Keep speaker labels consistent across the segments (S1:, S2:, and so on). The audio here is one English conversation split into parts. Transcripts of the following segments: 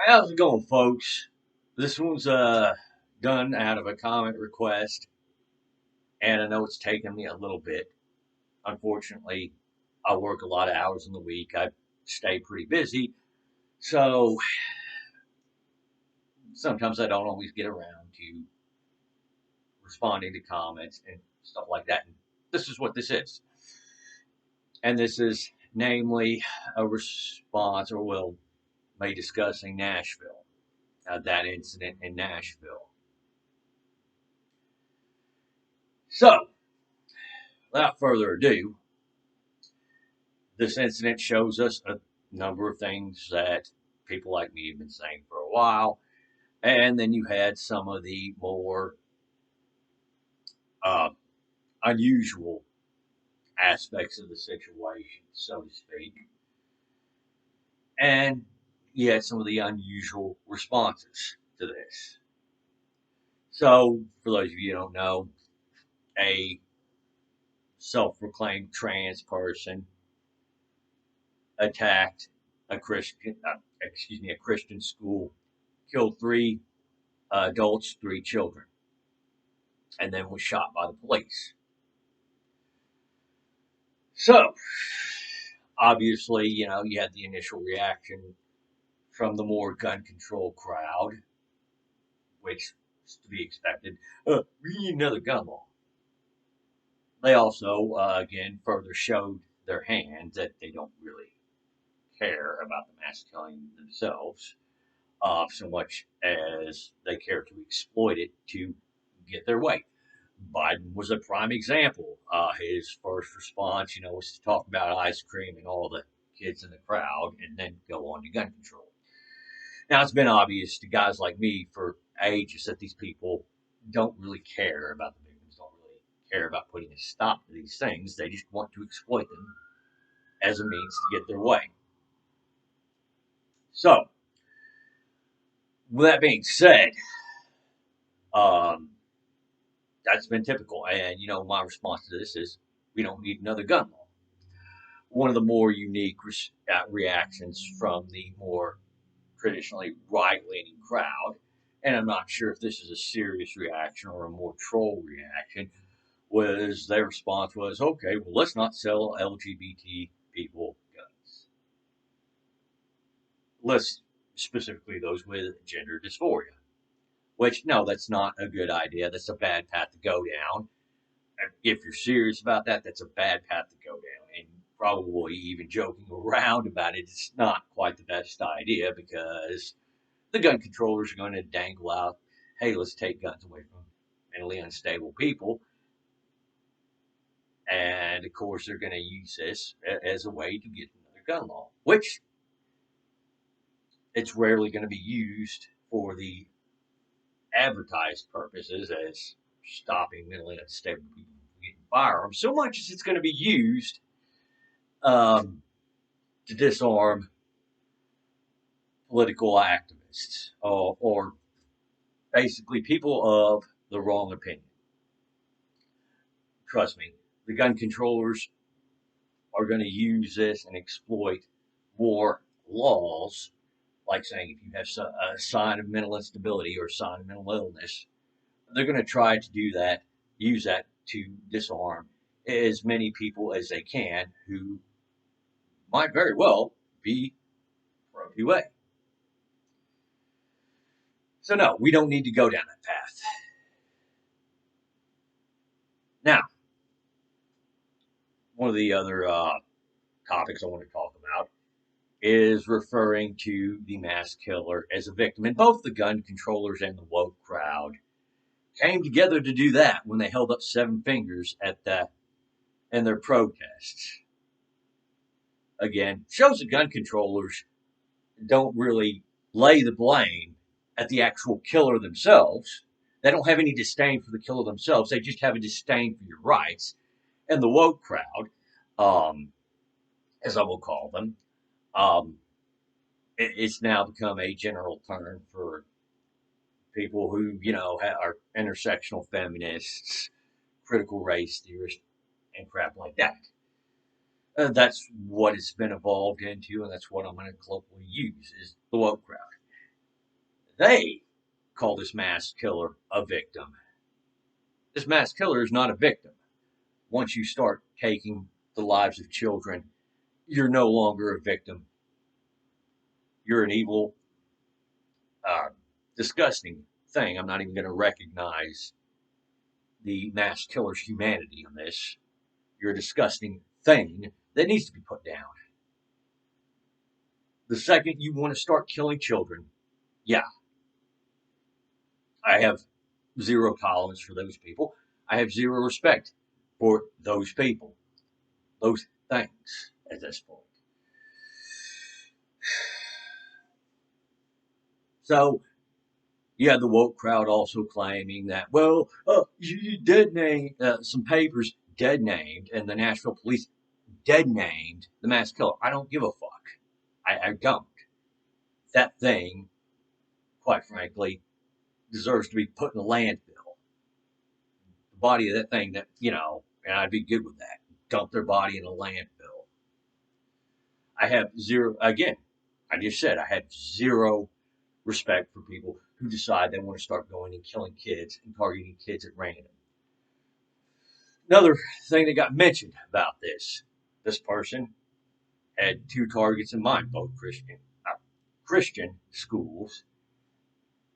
S1: How's it going, folks? This one's done out of a comment request, and I know it's taken me a little bit. Unfortunately, I work a lot of hours in the week. I stay pretty busy, so sometimes I don't always get around to responding to comments and stuff like that. And this is what this is, and this is namely a response, or well, me discussing Nashville, that incident in Nashville. So, without further ado, this incident shows us a number of things that people like me have been saying for a while. And then you had some of the more uh, unusual aspects of the situation, so to speak. And you had some of the unusual responses to this. So, for those of you who don't know, a self proclaimed trans person attacked a Christian school, killed three adults, three children, and then was shot by the police. So, obviously, you had the initial reaction from the more gun control crowd, which is to be expected. We need another gun law. They also, again, further showed their hand that they don't really care about the mass killing themselves so much as they care to exploit it to get their way. Biden was a prime example. His first response, was to talk about ice cream and all the kids in the crowd and then go on to gun control. Now, it's been obvious to guys like me for ages that these people don't really care about the victims, don't really care about putting a stop to these things. They just want to exploit them as a means to get their way. So, with that being said, um, that's been typical. And, my response to this is we don't need another gun law. One of the more unique reactions from the more traditionally right leaning crowd, and I'm not sure if this is a serious reaction or a more troll reaction, was their response was, okay, well, let's not sell LGBT people guns. Let's specifically those with gender dysphoria, which, no, that's not a good idea. That's a bad path to go down. If you're serious about that, that's a bad path to go down. And probably even joking around about it, it's not quite the best idea because the gun controllers are going to dangle out, hey, let's take guns away from mentally unstable people. And of course, they're going to use this as a way to get another gun law, which it's rarely going to be used for the advertised purposes as stopping mentally unstable people from getting firearms, so much as it's going to be used um, to disarm political activists or basically people of the wrong opinion. Trust me, the gun controllers are going to use this and exploit more laws, like saying if you have a sign of mental instability or a sign of mental illness, they're going to try to do that, use that to disarm as many people as they can who might very well be pro QA. So, no, we don't need to go down that path. Now, one of the other topics I want to talk about is referring to the mass killer as a victim. And both the gun controllers and the woke crowd came together to do that when they held up seven fingers in their protests. Again, shows the gun controllers don't really lay the blame at the actual killer themselves. They don't have any disdain for the killer themselves. They just have a disdain for your rights. And the woke crowd, um, as I will call them, um, it's now become a general term for people who, are intersectional feminists, critical race theorists, and crap like that. That's what it's been evolved into, and that's what I'm going to colloquially use is the woke crowd. They call this mass killer a victim. This mass killer is not a victim. Once you start taking the lives of children, you're no longer a victim. You're an evil, uh, disgusting thing. I'm not even going to recognize the mass killer's humanity on this. You're a disgusting thing that needs to be put down. The second you want to start killing children, yeah, I have zero tolerance for those people. I have zero respect for those people, those things at this point. So you have the woke crowd also claiming that, well, you dead named some papers dead named, and the Nashville police dead named the mass killer. I don't give a fuck. I don't. That thing, quite frankly, deserves to be put in a landfill. The body of that thing, and I'd be good with that. Dump their body in a landfill. I have zero, again, I just said I have zero respect for people who decide they want to start going and killing kids and targeting kids at random. Another thing that got mentioned about this person had two targets in mind, both Christian schools,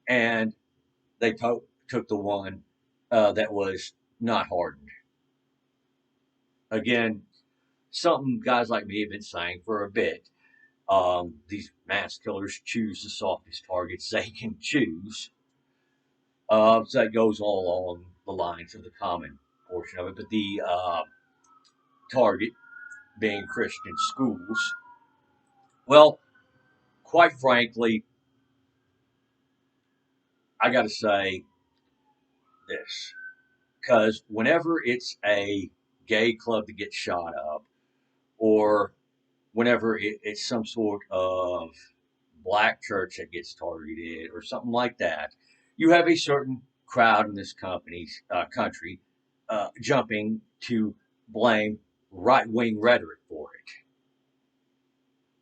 S1: and they took the one that was not hardened. Again, something guys like me have been saying for a bit. These mass killers choose the softest targets they can choose. So that goes all along the lines of the common portion of it. But the target being Christian schools, well, quite frankly, I got to say this. Because whenever it's a gay club that gets shot up, or whenever it's some sort of black church that gets targeted, or something like that, you have a certain crowd in this country jumping to blame right wing rhetoric for it.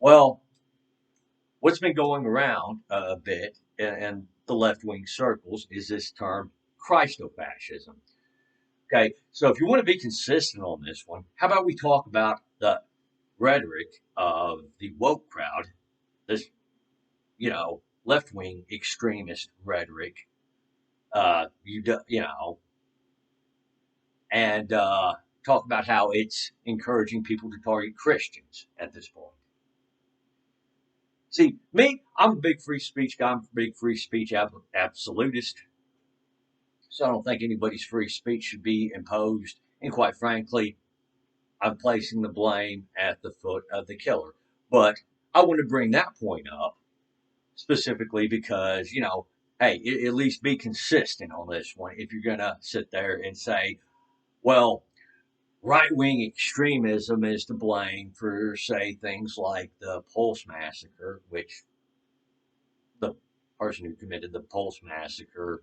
S1: Well, what's been going around a bit in the left wing circles is this term Christofascism. Okay, so if you want to be consistent on this one, how about we talk about the rhetoric of the woke crowd, this, left wing extremist rhetoric, and talk about how it's encouraging people to target Christians at this point. See, me, I'm a big free speech guy. I'm a big free speech absolutist. So I don't think anybody's free speech should be imposed. And quite frankly, I'm placing the blame at the foot of the killer. But I want to bring that point up specifically because, hey, at least be consistent on this one. If you're going to sit there and say, well, right wing extremism is to blame for, say, things like the Pulse Massacre, which the person who committed the Pulse Massacre,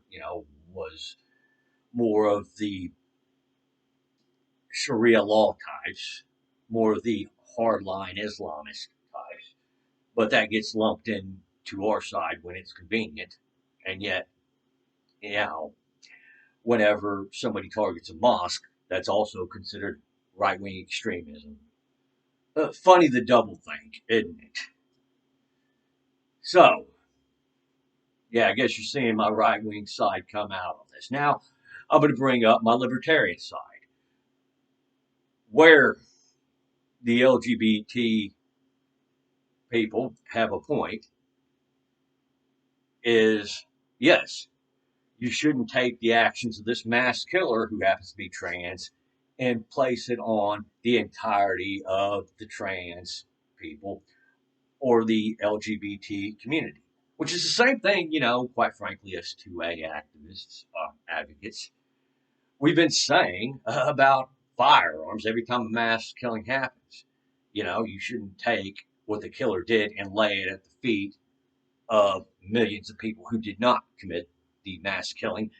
S1: was more of the Sharia law types, more of the hardline Islamist types. But that gets lumped in to our side when it's convenient. And yet, you know, whenever somebody targets a mosque, that's also considered right wing extremism. Funny the double think, isn't it? So, yeah, I guess you're seeing my right wing side come out on this. Now, I'm going to bring up my libertarian side, where the LGBT people have a point is yes, you shouldn't take the actions of this mass killer who happens to be trans and place it on the entirety of the trans people or the LGBT community, which is the same thing, quite frankly, as 2A activists, advocates. We've been saying about firearms every time a mass killing happens. You shouldn't take what the killer did and lay it at the feet of millions of people who did not commit the mass killing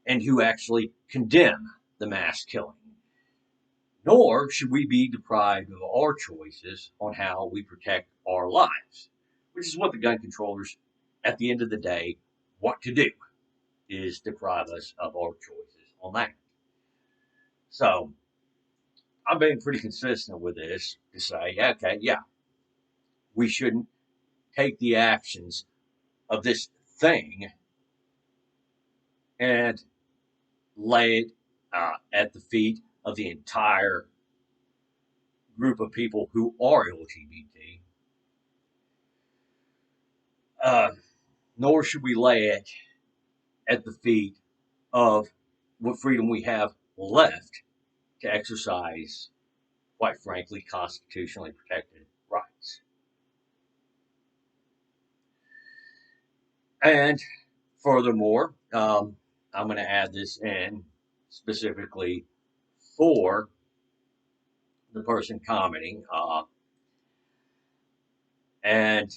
S1: and who actually condemn the mass killing. Nor should we be deprived of our choices on how we protect our lives, which is what the gun controllers, at the end of the day, what to do is deprive us of our choices on that. So I've been pretty consistent with this to say, okay, yeah, we shouldn't take the actions of this thing and lay it at the feet of the entire group of people who are LGBT. Uh, Nor should we lay it at the feet of what freedom we have left to exercise, quite frankly, constitutionally protected rights. And furthermore, I'm going to add this in specifically for the person commenting. And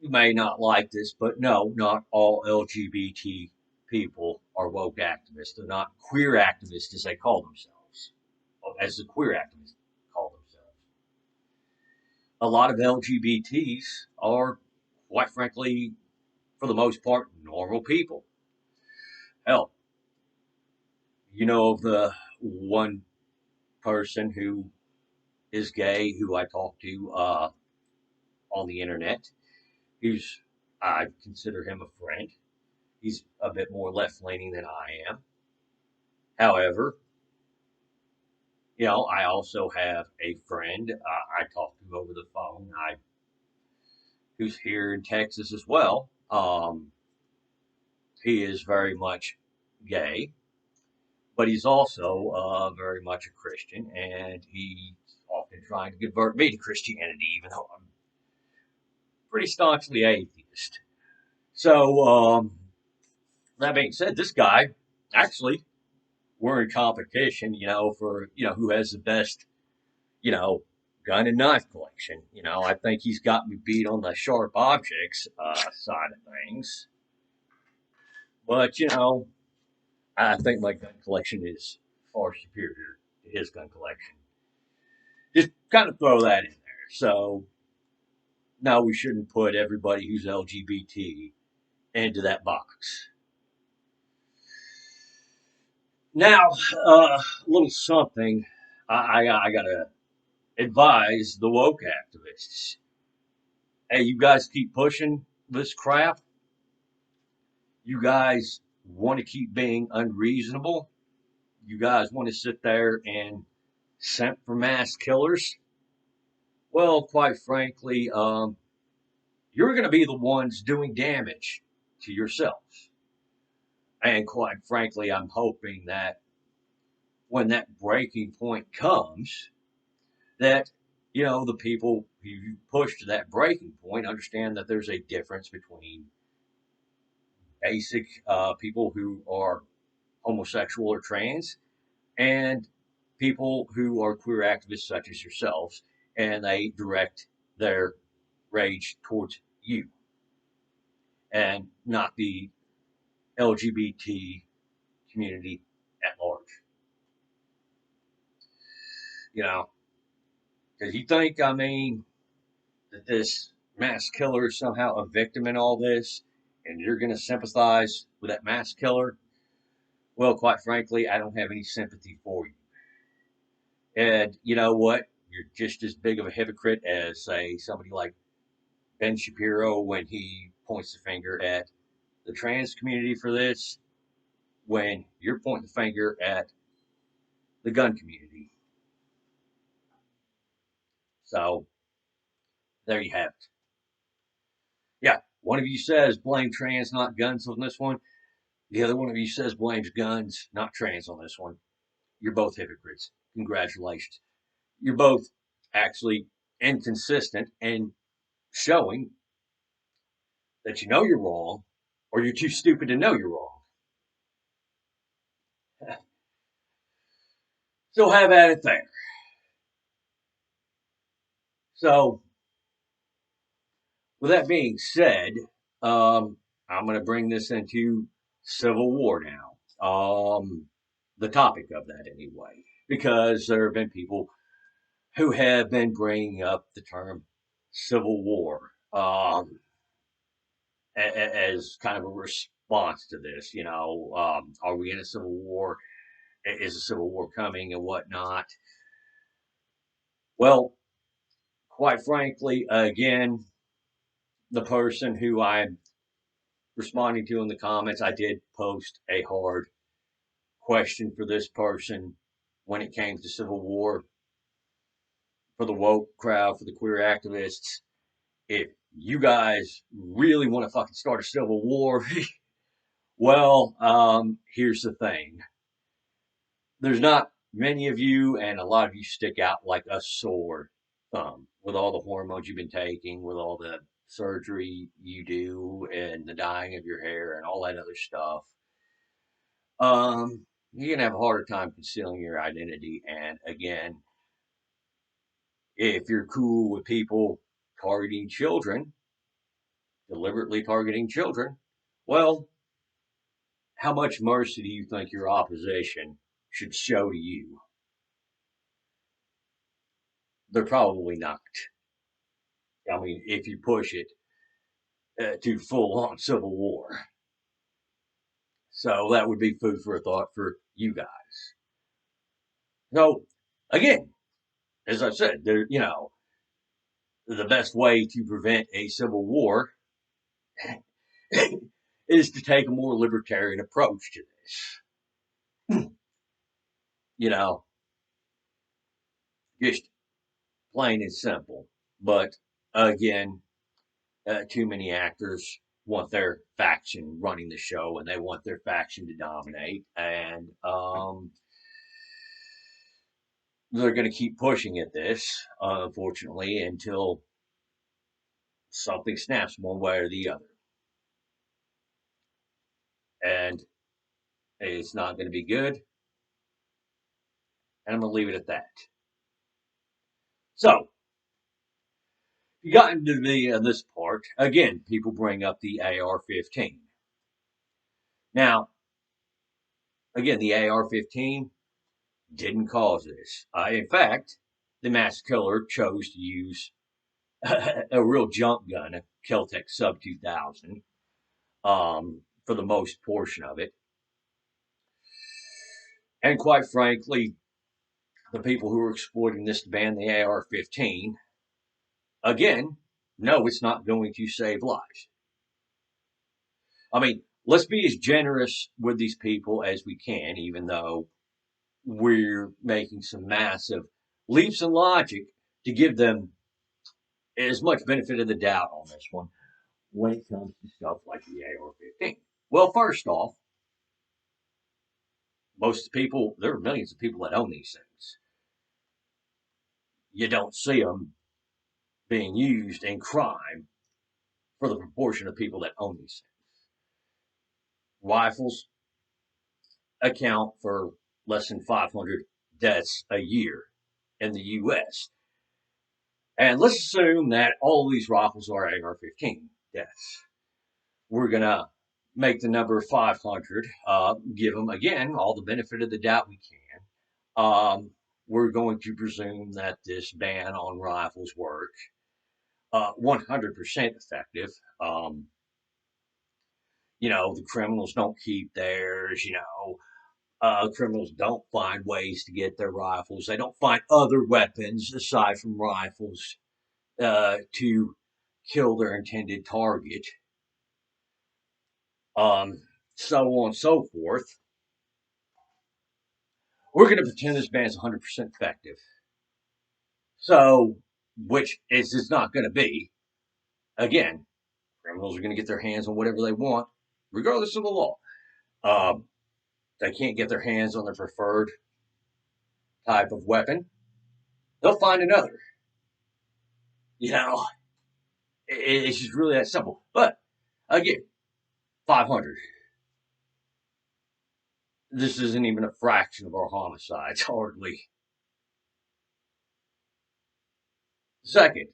S1: you may not like this, but no, not all LGBT people are woke activists. They're not queer activists as they call themselves, as the queer activists call themselves. A lot of LGBTs are, quite frankly, for the most part, normal people. Hell, you know of the one person who is gay who I talk to on the internet. He's I consider him a friend. He's a bit more left leaning than I am. However, I also have a friend I talk to over the phone. Who's here in Texas as well. He is very much gay, but he's also very much a Christian, and he's often trying to convert me to Christianity, even though I'm pretty staunchly atheist. So, that being said, this guy actually we're in competition, for who has the best, you know, gun and knife collection. I think he's got me beat on the sharp objects side of things, but I think my gun collection is far superior to his gun collection. Just kind of throw that in there. So, no, we shouldn't put everybody who's LGBT into that box. Now, a little something I got to advise the woke activists. Hey, you guys keep pushing this crap. You guys want to keep being unreasonable. You guys want to sit there and simp for mass killers. Well, quite frankly, you're going to be the ones doing damage to yourselves. And quite frankly, I'm hoping that when that breaking point comes, that the people who push to that breaking point understand that there's a difference between basic people who are homosexual or trans and people who are queer activists such as yourselves, and they direct their rage towards you and not the LGBT community at large. You know, because you think, I mean, that this mass killer is somehow a victim in all this, and you're going to sympathize with that mass killer. Well, quite frankly, I don't have any sympathy for you. And you know what? You're just as big of a hypocrite as, say, somebody like Ben Shapiro when he points the finger at the trans community for this, when you're pointing the finger at the gun community. So there you have it. Yeah, one of you says blame trans, not guns on this one. The other one of you says blames guns, not trans on this one. You're both hypocrites. Congratulations. You're both actually inconsistent and showing that you know you're wrong or you're too stupid to know you're wrong. So have at it there. So, with that being said, I'm going to bring this into Civil War now. The topic of that, anyway, because there have been people who have been bringing up the term Civil War. as kind of a response to this. Are we in a civil war? Is a civil war coming and whatnot? Well, quite frankly, again, the person who I'm responding to in the comments, I did post a hard question for this person when it came to civil war for the woke crowd, for the queer activists. If you guys really want to fucking start a civil war, well, here's the thing. There's not many of you, and a lot of you stick out like a sore thumb with all the hormones you've been taking, with all the surgery you do, and the dyeing of your hair, and all that other stuff. You're gonna have a harder time concealing your identity. And again, if you're cool with people targeting children, deliberately targeting children, well, how much mercy do you think your opposition should show to you? They're probably not. I mean, if you push it to full on civil war. So that would be food for thought for you guys. So again, as I said, the best way to prevent a civil war is to take a more libertarian approach to this. you know, just plain and simple. But again, too many actors want their faction running the show, and they want their faction to dominate, and they're going to keep pushing at this, unfortunately, until something snaps one way or the other. And it's not going to be good. And I'm going to leave it at that. So, you got into this part. Again, people bring up the AR-15. Now, again, the AR-15 didn't cause this. In fact, the mass killer chose to use a real junk gun, a Kel-Tec Sub 2000, for the most portion of it. And quite frankly, the people who are exploiting this to ban the AR-15, again, no, it's not going to save lives. I mean, let's be as generous with these people as we can, even though we're making some massive leaps in logic to give them as much benefit of the doubt on this one when it comes to stuff like the AR-15. Well, first off, most people, there are millions of people that own these things. You don't see them being used in crime for the proportion of people that own these things. Rifles account for less than 500 deaths a year in the U.S. And let's assume that all of these rifles are AR-15 deaths. We're going to make the number 500, give them, again, all the benefit of the doubt we can. We're going to presume that this ban on rifles work 100% effective. The criminals don't keep theirs, criminals don't find ways to get their rifles. They don't find other weapons aside from rifles to kill their intended target. So on and so forth. We're going to pretend this ban is 100% effective. So, which is it's not going to be. Again, criminals are going to get their hands on whatever they want, regardless of the law. They can't get their hands on their preferred type of weapon. They'll find another. It's just really that simple. But again, 500. This isn't even a fraction of our homicides, hardly. Second,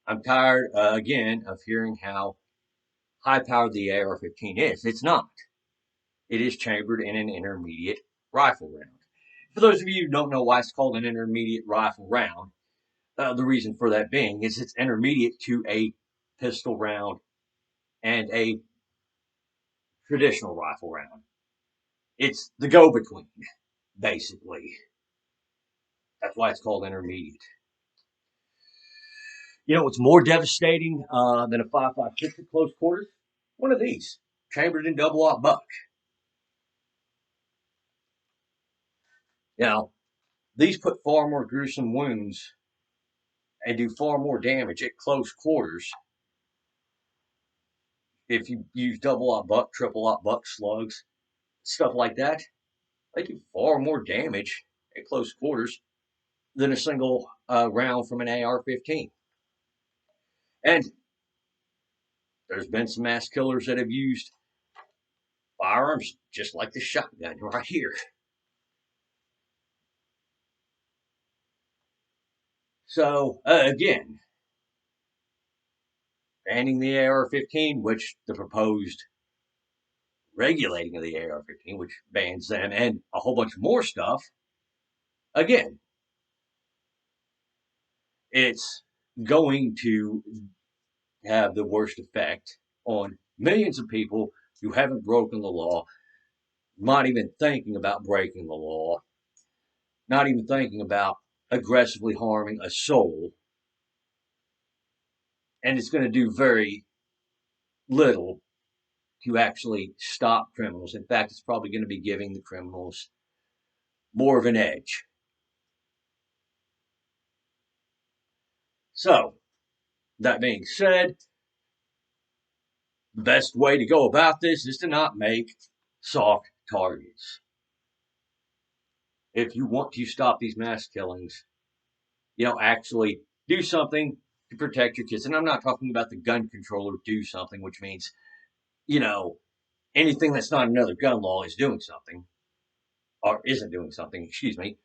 S1: I'm tired, again, of hearing how high-powered the AR-15 is. It's not. It is chambered in an intermediate rifle round. For those of you who don't know why it's called an intermediate rifle round, the reason for that being is it's intermediate to a pistol round and a traditional rifle round. It's the go-between, basically. That's why it's called intermediate. You know what's more devastating than a 5.56 at close quarters? One of these, chambered in double-aught buck. Now, these put far more gruesome wounds and do far more damage at close quarters. If you use double-aught buck, triple-aught buck slugs, stuff like that, they do far more damage at close quarters than a single round from an AR-15. And there's been some mass killers that have used firearms just like the shotgun right here. So, again, banning the AR-15, which the proposed regulating of the AR-15, which bans them, and a whole bunch more stuff, again, it's going to have the worst effect on millions of people who haven't broken the law, not even thinking about breaking the law, not even thinking about aggressively harming a soul. And it's going to do very little to actually stop criminals. In fact, it's probably going to be giving the criminals more of an edge. So, that being said, the best way to go about this is to not make soft targets. If you want to stop these mass killings, actually do something to protect your kids. And I'm not talking about the gun controller do something, which means, you know, anything that's not another gun law is doing something or isn't doing something, excuse me.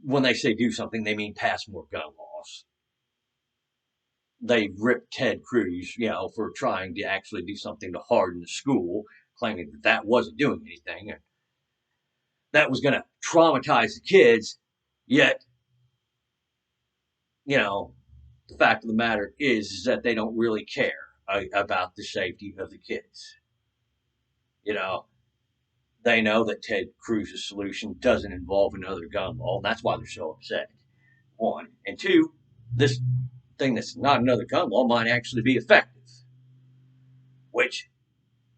S1: When they say do something, they mean pass more gun laws. They ripped Ted Cruz, for trying to actually do something to harden the school, claiming that that wasn't doing anything and that was going to traumatize the kids. Yet, the fact of the matter is that they don't really care about the safety of the kids. You know, they know that Ted Cruz's solution doesn't involve another gun law, and that's why they're so upset. One. And two, this thing that's not another gun law might actually be effective, which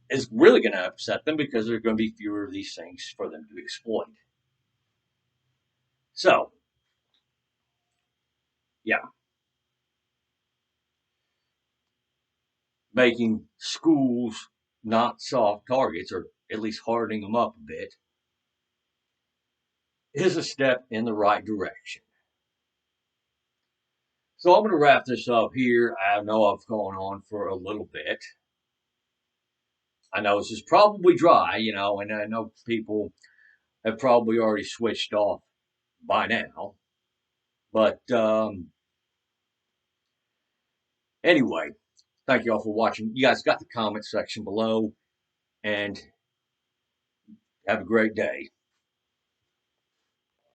S1: is really going to upset them because there are going to be fewer of these things for them to exploit. So, yeah, making schools not soft targets, or at least hardening them up a bit, is a step in the right direction. So I'm going to wrap this up here. I know I've gone on for a little bit. I know this is probably dry, and I know people have probably already switched off by now. But anyway, thank you all for watching. You guys got the comment section below, and have a great day.